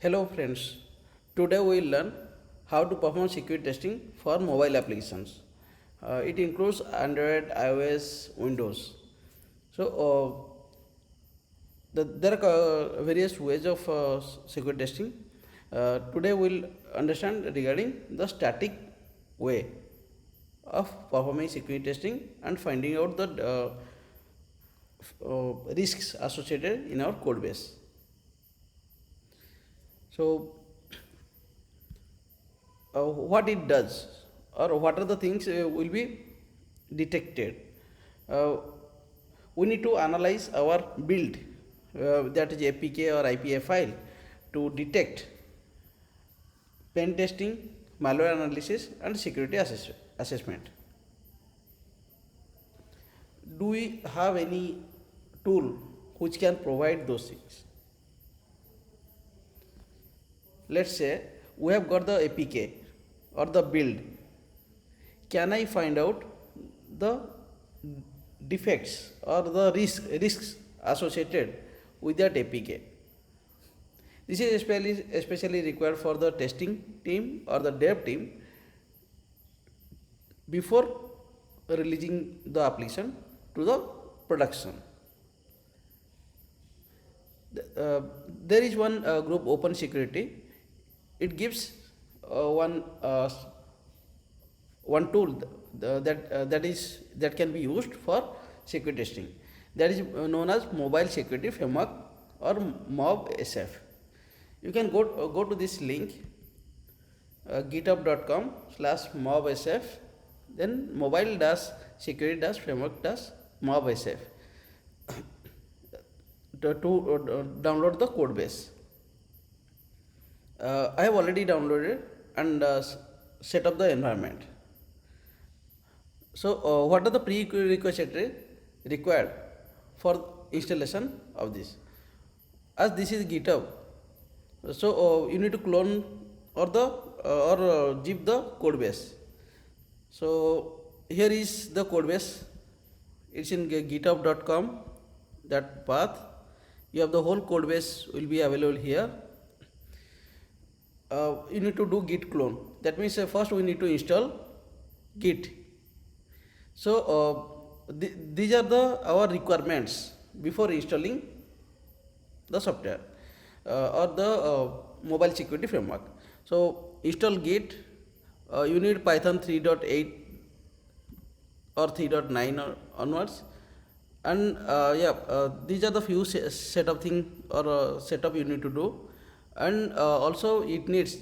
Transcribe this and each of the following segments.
Hello friends, today we will learn how to perform security testing for mobile applications. It includes Android, iOS, Windows. So there are various ways of security testing. Today we will understand regarding the static way of performing security testing and finding out the risks associated in our code base. So what it does or what are the things will be detected. Uh, we need to analyze our build, that is APK or IPA file, to detect pen testing, malware analysis, and security assessment. Do we have any tool which can provide those things? Let's say we have got the APK or the build. Can I find out the defects or the risks associated with that APK? This is especially required for the testing team or the dev team before releasing the application to the production. There is one group, Open Security. It gives one tool that can be used for security testing. That is known as Mobile Security Framework or MOB-SF. You can go to this link, github.com/mobsf, then mobile dash security dash framework dash mobsf to download the code base. I have already downloaded and set up the environment. So what are the prerequisites required for installation of this? As this is GitHub, so you need to clone or zip the code base. So here is the code base. It's in github.com, that path. You have the whole code base will be available here. You need to do git clone. That means first we need to install git. So these are our requirements before installing the software or the mobile security framework. So install git. You need Python 3.8 or 3.9 or onwards, and these are the few set of thing or setup you need to do, and also it needs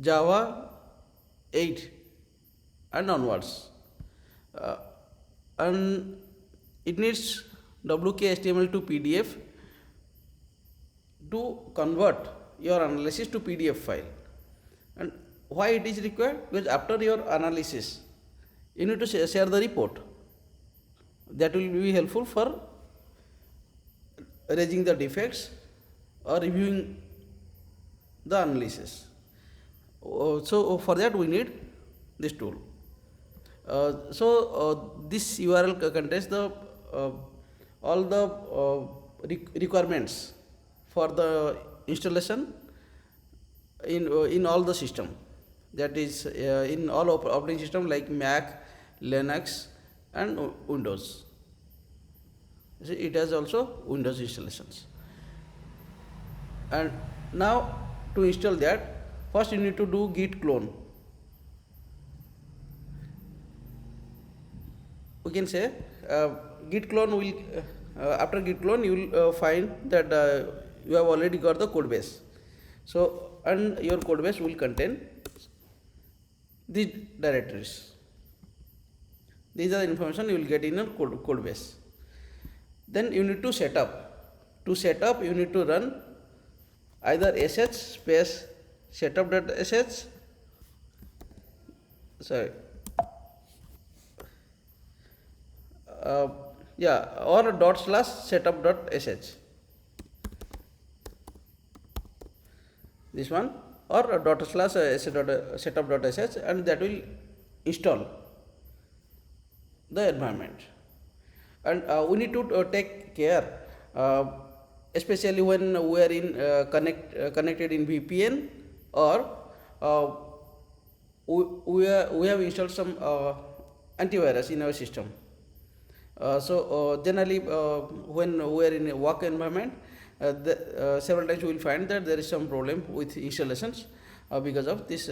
Java 8 and onwards, and it needs WK-HTML to PDF to convert your analysis to PDF file. And why it is required? Because after your analysis you need to share the report. That will be helpful for raising the defects or reviewing the analysis. So for that we need this tool. This URL contains the all the requirements for the installation in all the system, that is in all operating system like Mac, Linux, and Windows. See, it has also Windows installations. And now to install that, first you need to do git clone. We can say git clone will after git clone you will find that you have already got the code base. So and your code base will contain these directories. These are the information you will get in your code base. Then you need to set up. To set up, you need to run either sh space setup.sh, sorry, or /setup.sh. This one, or /setup.sh, and that will install the environment. And we need to take care especially when we are in connected in VPN, or uh, we have installed some antivirus in our system. Generally, when we are in a work environment, several times we will find that there is some problem with installations because of this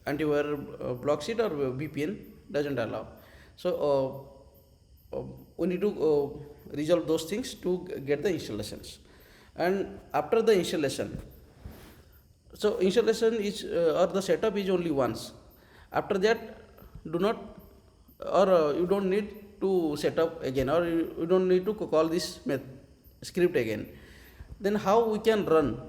antivirus blocks it, or VPN doesn't allow. So we need to resolve those things to get the installations. And after the installation, so installation is or the setup is only once. After that, do not, or you don't need to set up again, or you don't need to call this script again. Then how we can run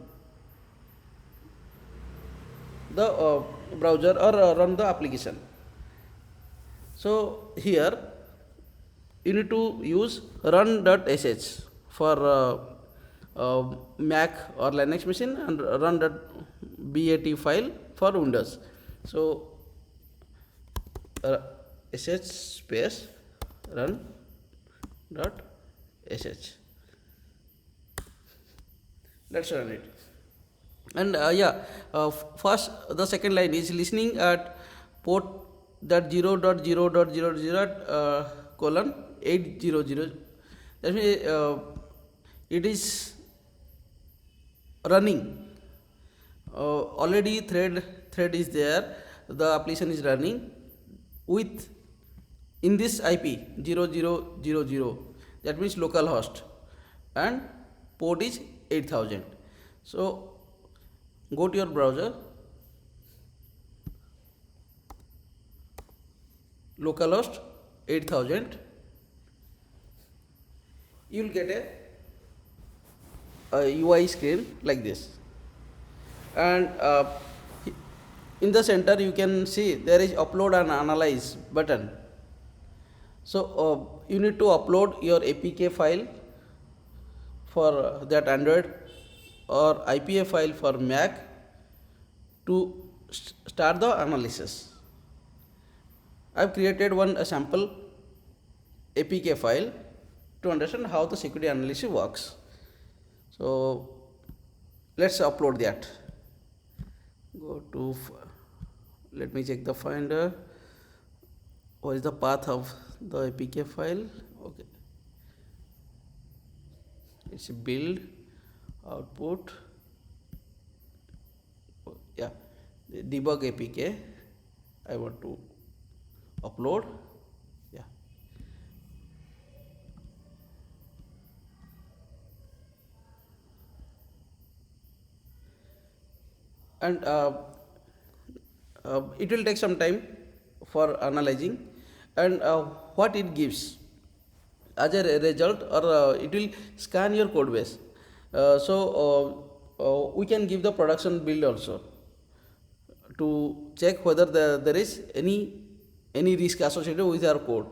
the browser, or run the application? So here you need to use run.sh for Mac or Linux machine, and run.bat file for Windows. So sh space run.sh. Let's run it. And first the second line is listening at port that 0.0.00 colon 800. That means it is running. Already thread is there. The application is running with in this IP 0000. That means localhost, and port is 8000. So go to your browser, localhost 8000. You will get a UI screen like this, and in the center you can see there is upload and analyze button. So you need to upload your APK file for that Android, or IPA file for Mac, to start the analysis. I have created one sample APK file to understand how the security analysis works. So let's upload that. Go to, let me check the finder. What is the path of the APK file? Okay, it's build output, yeah, debug APK I want to upload. Yeah, and it will take some time for analyzing, and what it gives as a result, or it will scan your code base. We can give the production build also to check whether there is any risk associated with our code.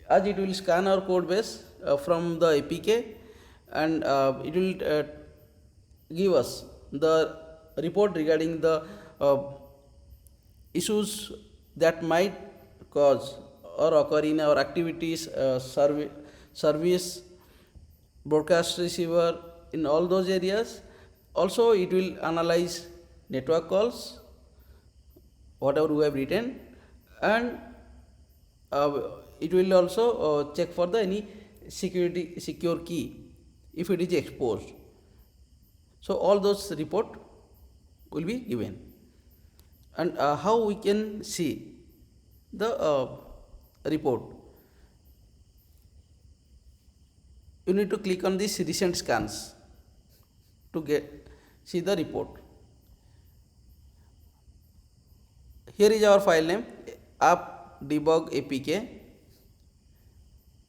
As it will scan our code base from the APK, and it will give us the report regarding the issues that might cause or occur in our activities, service, broadcast receiver, in all those areas. Also it will analyze network calls, whatever we have written, and it will also check for the any secure key if it is exposed. So all those report will be given. And how we can see the report? You need to click on this recent scans to see the report. Here is our file name, app debug apk,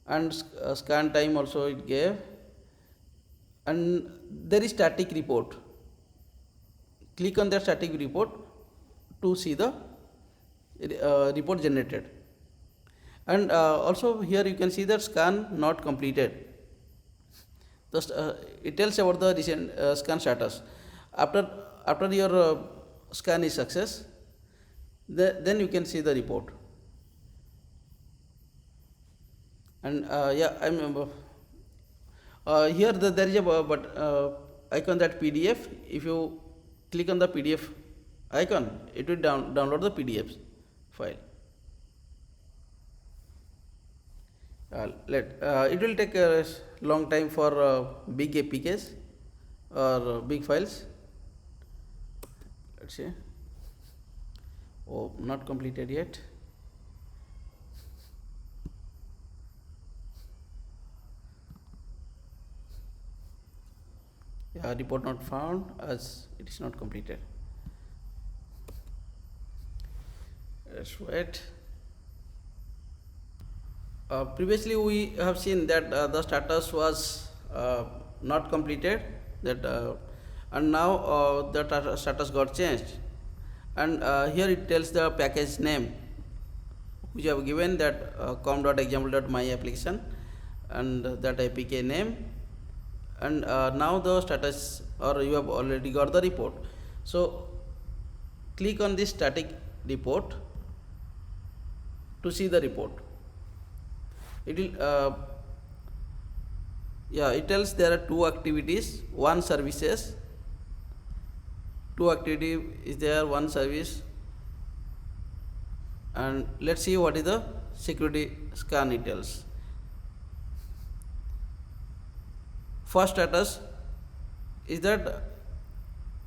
and scan time also it gave, and there is static report. Click on that static report to see the report generated. And also here you can see that scan not completed. It tells about the recent scan status. After your scan is success, then you can see the report. And Here there is a icon, that PDF. If you click on the PDF icon, it will download the PDF file. It will take a long time for big APKs or big files. Let's see. Oh, not completed yet. Yeah, report not found as it is not completed. Let's wait. Previously we have seen that the status was not completed, that and now the status got changed, and here it tells the package name which I have given, that com.example.myapplication, and that APK name, and now the status, or you have already got the report. So click on this static report to see the report. It will it tells there are two activities, one services, two activity is there, one service, and let's see what is the security scan it tells. First status is that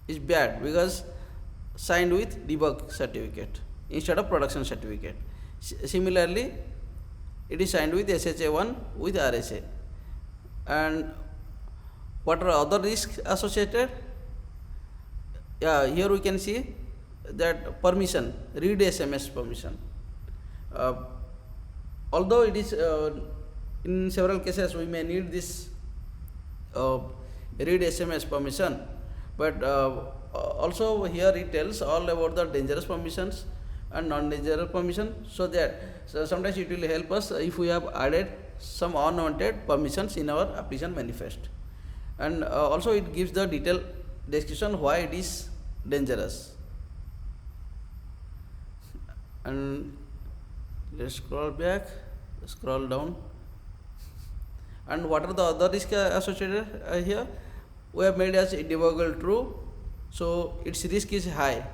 is bad because signed with debug certificate instead of production certificate. Similarly, it is signed with SHA1 with RSA. And what are other risks associated? Yeah, here we can see that permission, read SMS permission. Uh, Although it is in several cases we may need this read SMS permission, but also here it tells all about the dangerous permissions and non-dangerous permission, so sometimes it will help us if we have added some unwanted permissions in our application manifest, and also it gives the detailed description why it is dangerous. And let's scroll back, scroll down, and what are the other risks associated here? We have made as debugable true, so its risk is high.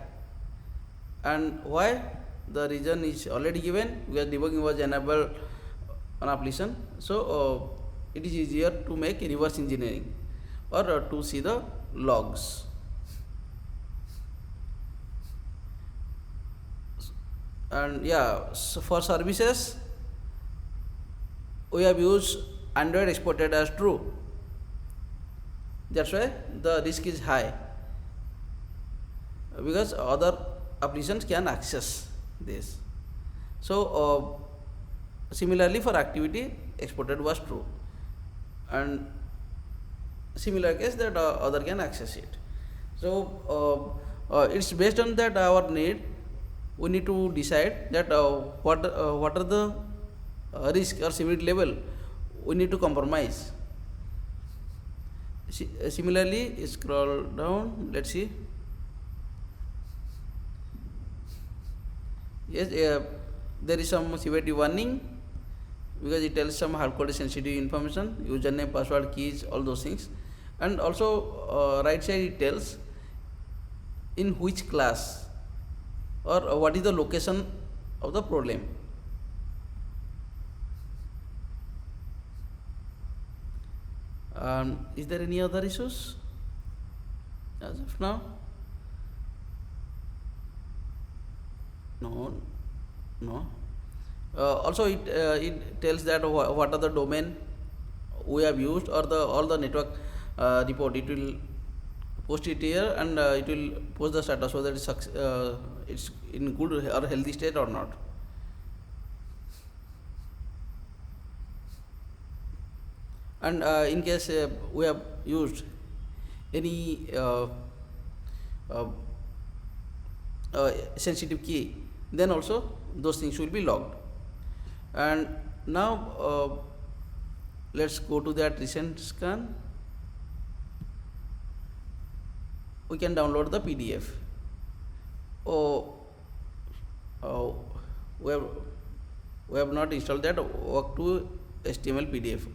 And why? The reason is already given, because debugging was enabled on application, so it is easier to make reverse engineering or to see the logs. And yeah, so for services we have used Android exported as true, that's why the risk is high, because other applications can access this. So similarly for activity, exported was true, and similar case that other can access it. So it's based on that our need, we need to decide that what are the risk or severity level we need to compromise. Similarly, scroll down, let's see. Yes, there is some severity warning, because it tells some hardcode sensitive information, username, password, keys, all those things. And also right side it tells in which class or what is the location of the problem. Is there any other issues as of now? No, no. Also it tells that what are the domain we have used, or the all the network report, it will post it here, and it will post the status whether it's in good or healthy state or not. And in case we have used any uh, sensitive key, then also those things will be logged. And now let's go to that recent scan. We can download the PDF. Oh, we have not installed that work to HTML PDF.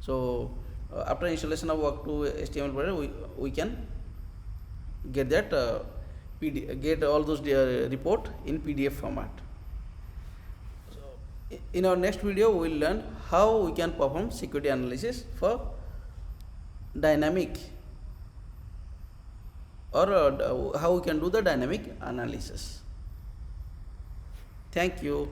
So After installation of walk to HTML project, we can get that get all those report in PDF format. In our next video, we will learn how we can perform security analysis for dynamic, or how we can do the dynamic analysis. Thank you.